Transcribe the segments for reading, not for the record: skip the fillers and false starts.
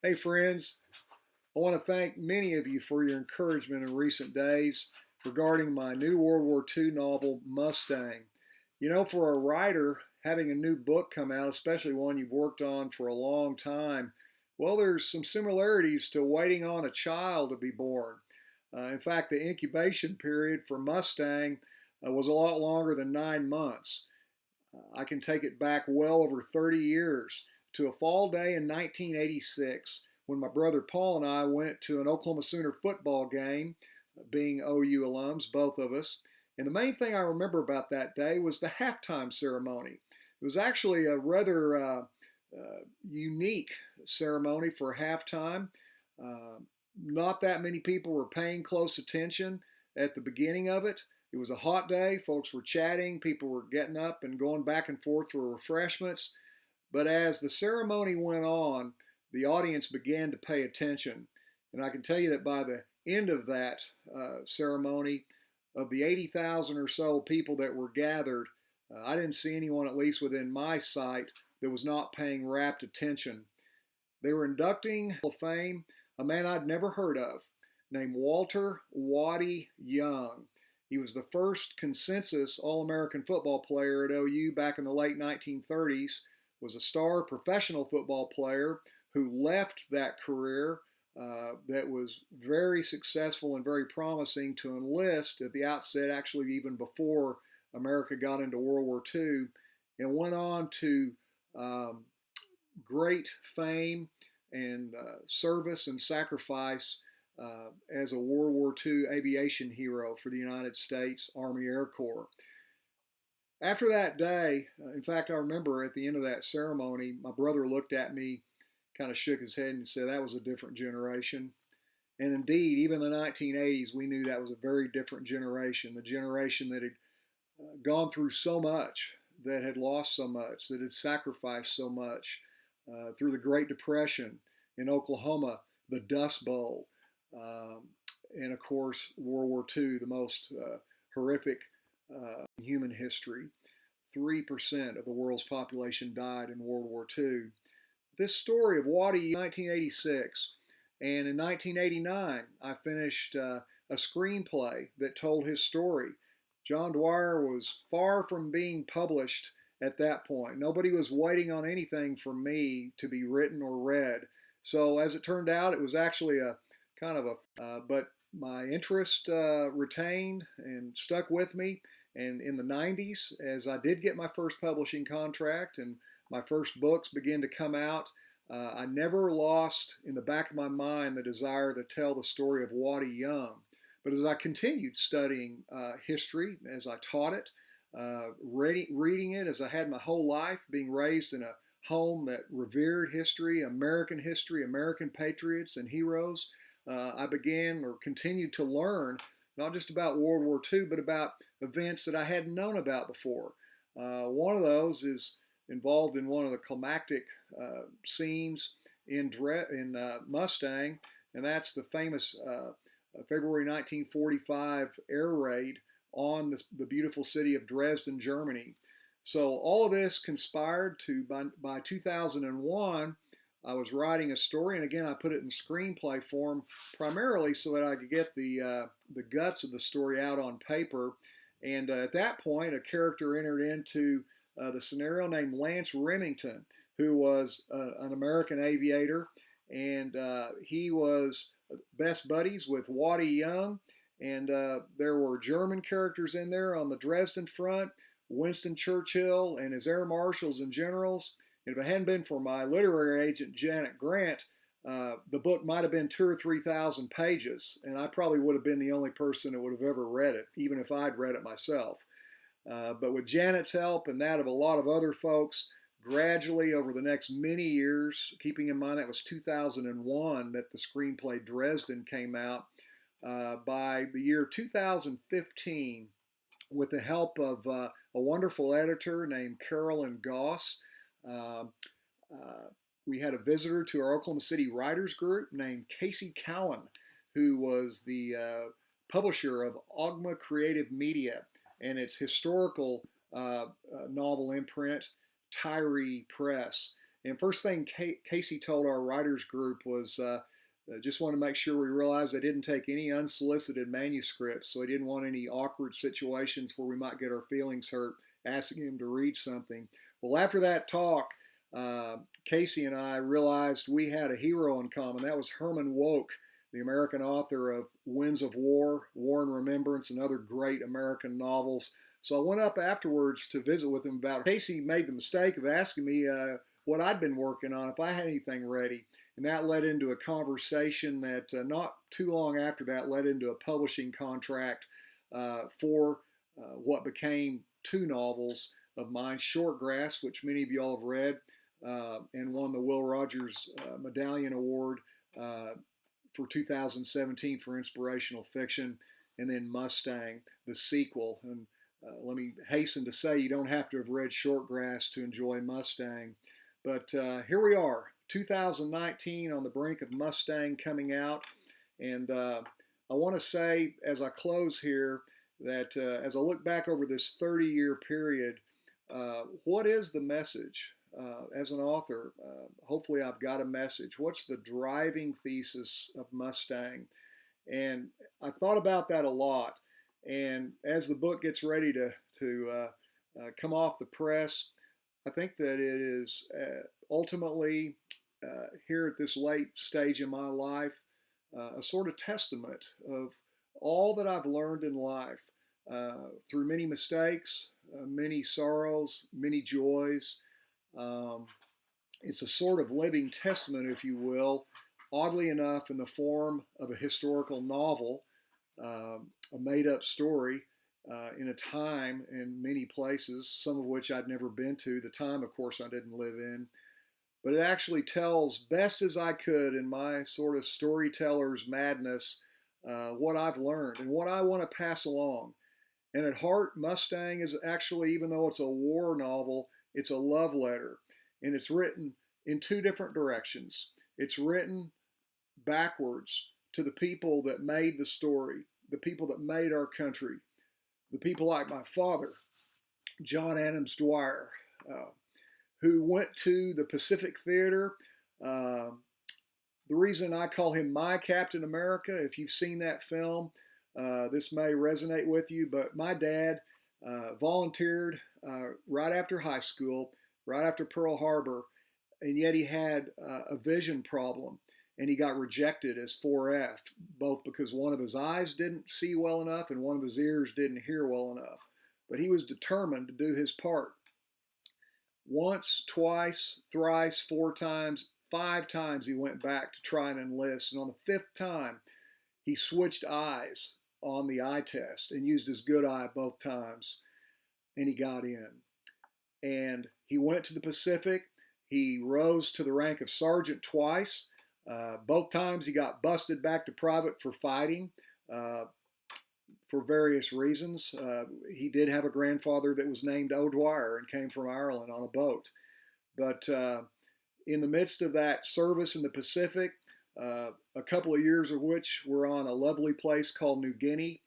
Hey friends, I want to thank many of you for your encouragement in recent days regarding my new World War II novel, Mustang. You know, for a writer, having a new book come out, especially one you've worked on for a long time, well, there's some similarities to waiting on a child to be born. In fact, the incubation period for Mustang was a lot longer than 9 months. I can take it back well over 30 years to a fall day in 1986 when my brother Paul and I went to an Oklahoma Sooner football game, being OU alums, both of us. And the main thing I remember about that day was the halftime ceremony. It was actually a rather unique ceremony for halftime. Uh, Not that many people were paying close attention at the beginning of it. It was a hot day. Folks were chatting. People were getting up and going back and forth for refreshments. But as the ceremony went on, the audience began to pay attention. And I can tell you that by the end of that ceremony, of the 80,000 or so people that were gathered, I didn't see anyone, at least within my sight, that was not paying rapt attention. They were inducting Hall of Fame a man I'd never heard of named Walter Waddy Young. He was the first consensus All-American football player at OU back in the late 1930s, was a star professional football player who left that career that was very successful and very promising to enlist at the outset, actually even before America got into World War II, and went on to um, great fame and service and sacrifice as a World War II aviation hero for the United States Army Air Corps. After that day, in fact, I remember at the end of that ceremony, my brother looked at me, kind of shook his head, and said, "That was a different generation." And indeed, even in the 1980s, we knew that was a very different generation, the generation that had gone through so much, that had lost so much, that had sacrificed so much through the Great Depression in Oklahoma, the Dust Bowl, and of course, World War II, the most horrific in human history. 3% of the world's population died in World War II. This story of Waddy 1986, and in 1989, I finished a screenplay that told his story. John Dwyer was far from being published at that point. Nobody was waiting on anything from me to be written or read. So as it turned out, it was actually a kind of but my interest retained and stuck with me. And in the 90s, as I did get my first publishing contract and my first books began to come out, I never lost in the back of my mind the desire to tell the story of Waddy Young. But as I continued studying history, as I taught it, reading it as I had my whole life, being raised in a home that revered history, American patriots and heroes, I began or continued to learn not just about World War II, but about events that I hadn't known about before. One of those is involved in one of the climactic scenes in Mustang, and that's the famous February 1945 air raid on the beautiful city of Dresden, Germany. So all of this conspired to, by 2001, I was writing a story, and again, I put it in screenplay form, primarily so that I could get the guts of the story out on paper. And at that point, a character entered into the scenario named Lance Remington, who was an American aviator, and he was best buddies with Waddy Young. And there were German characters in there on the Dresden front, Winston Churchill and his air marshals and generals. And if it hadn't been for my literary agent, Janet Grant, the book might have been 2,000 or 3,000 pages, and I probably would have been the only person that would have ever read it, even if I'd read it myself. But with Janet's help and that of a lot of other folks, gradually over the next many years, keeping in mind that was 2001 that the screenplay Dresden came out, by the year 2015, with the help of a wonderful editor named Carolyn Goss, uh, uh, we had a visitor to our Oklahoma City writers group named Casey Cowan, who was the publisher of Ogma Creative Media and its historical novel imprint, Tyree Press. And first thing Casey told our writers group was just want to make sure we realize they didn't take any unsolicited manuscripts, so he didn't want any awkward situations where we might get our feelings hurt asking him to read something. Well, after that talk, Casey and I realized we had a hero in common. That was Herman Wouk, the American author of Winds of War, War and Remembrance, and other great American novels. So I went up afterwards to visit with him about it. Casey made the mistake of asking me what I'd been working on, if I had anything ready. And that led into a conversation that not too long after that led into a publishing contract for what became two novels of mine, Shortgrass, which many of y'all have read, and won the Will Rogers Medallion Award for 2017 for inspirational fiction, and then Mustang, the sequel. And let me hasten to say you don't have to have read Shortgrass to enjoy Mustang. But here we are, 2019, on the brink of Mustang coming out. And I want to say, as I close here, that as I look back over this 30-year period, what is the message? As an author, hopefully I've got a message. What's the driving thesis of Mustang? And I thought about that a lot. And as the book gets ready to come off the press, I think that it is ultimately, here at this late stage in my life, a sort of testament of all that I've learned in life through many mistakes, many sorrows, many joys. It's a sort of living testament, if you will, oddly enough, in the form of a historical novel, a made-up story in a time and many places, some of which I'd never been to. The time, of course, I didn't live in. But it actually tells, best as I could in my sort of storyteller's madness, what I've learned and what I want to pass along. And at heart, Mustang is actually, even though it's a war novel, it's a love letter. And it's written in two different directions. It's written backwards to the people that made the story, the people that made our country, the people like my father, John Adams Dwyer, who went to the Pacific Theater. The reason I call him my Captain America, if you've seen that film, this may resonate with you, but my dad volunteered right after high school, right after Pearl Harbor, and yet he had a vision problem, and he got rejected as 4F, both because one of his eyes didn't see well enough and one of his ears didn't hear well enough. But he was determined to do his part. Once, twice, thrice, 4 times, 5 times he went back to try and enlist, and on the 5th time, he switched eyes on the eye test and used his good eye both times, and he got in. And he went to the Pacific. He rose to the rank of sergeant twice. Both times he got busted back to private for fighting for various reasons. He did have a grandfather that was named O'Dwyer and came from Ireland on a boat. But in the midst of that service in the Pacific, a couple of years of which were on a lovely place called New Guinea,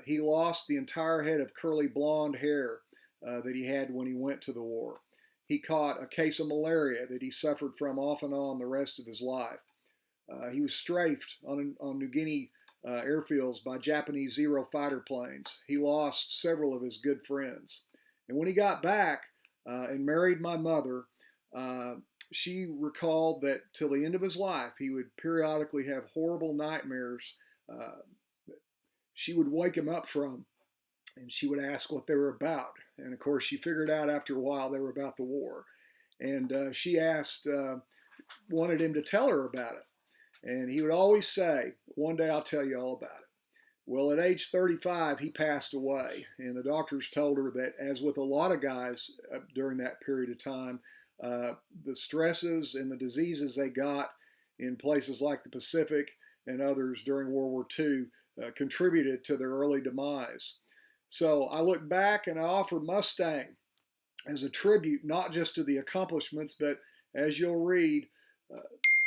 he lost the entire head of curly blonde hair that he had when he went to the war. He caught a case of malaria that he suffered from off and on the rest of his life. He was strafed on New Guinea airfields by Japanese Zero fighter planes. He lost several of his good friends. And when he got back and married my mother, she recalled that till the end of his life, he would periodically have horrible nightmares she would wake him up from, and she would ask what they were about. And of course, she figured out after a while they were about the war. And she wanted him to tell her about it. And he would always say, one day I'll tell you all about it. Well, at age 35, he passed away. And the doctors told her that, as with a lot of guys during that period of time, the stresses and the diseases they got in places like the Pacific and others during World War II contributed to their early demise. So I look back and I offer Mustang as a tribute, not just to the accomplishments, but as you'll read,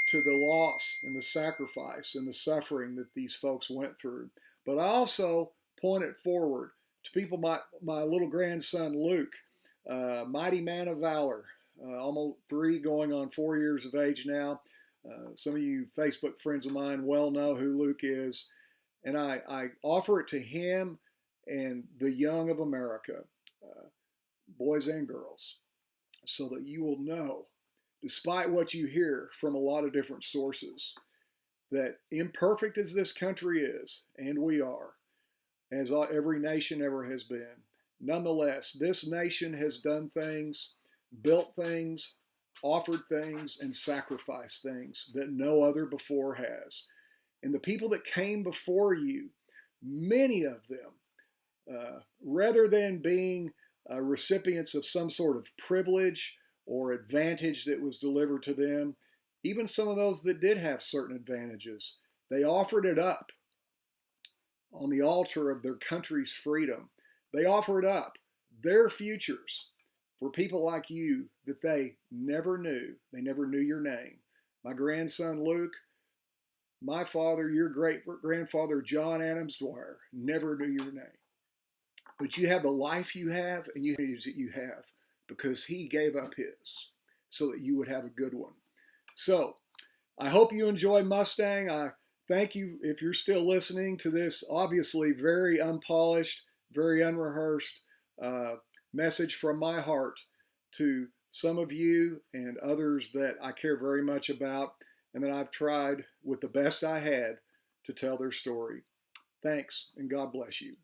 to the loss and the sacrifice and the suffering that these folks went through. But I also point it forward to people, my little grandson Luke, mighty man of valor, almost 3 going on 4 years of age now. Some of you Facebook friends of mine well know who Luke is. And I offer it to him and the young of America, boys and girls, so that you will know, despite what you hear from a lot of different sources, that imperfect as this country is, and we are, as every nation ever has been, nonetheless, this nation has done things, built things, offered things, and sacrificed things that no other before has. And the people that came before you, many of them, rather than being recipients of some sort of privilege or advantage that was delivered to them, even some of those that did have certain advantages, they offered it up on the altar of their country's freedom. They offered up their futures for people like you that they never knew. They never knew your name. My grandson Luke, my father, your great-grandfather John Adams Dwyer, never knew your name. But you have the life you have and you that you have because he gave up his so that you would have a good one. So I hope you enjoy Mustang. I thank you if you're still listening to this obviously very unpolished, very unrehearsed message from my heart to some of you and others that I care very much about and that I've tried with the best I had to tell their story. Thanks, and God bless you.